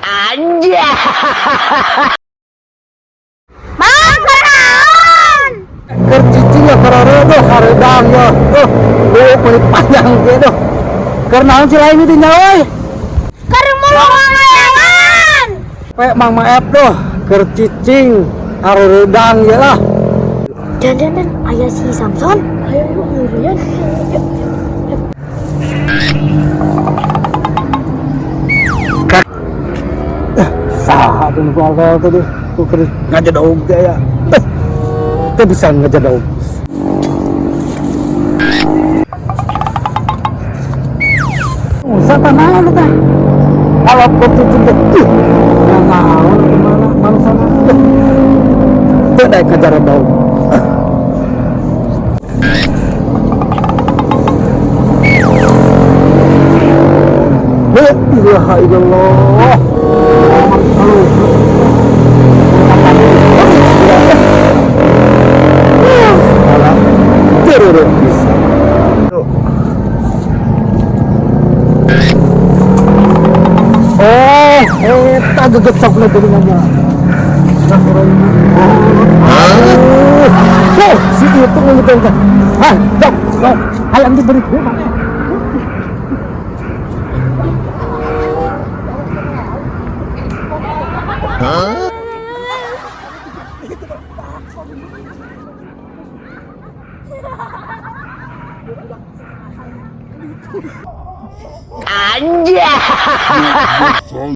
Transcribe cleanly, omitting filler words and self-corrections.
Anja. Makaron. Kercicing ya karena doh haredang ya. Kulit panjang gitu. Karena si lain itu nyawai. Karena mulu ngelayangan. Pak Mang Maef doh kercicing haredang ya lah. Dan ayah si Samson. Ayo ngurian. Saha tuh keluarga tadi tuh ngajak daun ya. Kita bisa ngajak daun. Siapa nama lu teh? Kalau bertutup yang naon kemana mana sana? Tuh naik kejar daun. La ilaha illallah. Eta gegecok na jaringannya. Si itu ngeliatkan. Hah, dok, hayang diberi. Anja.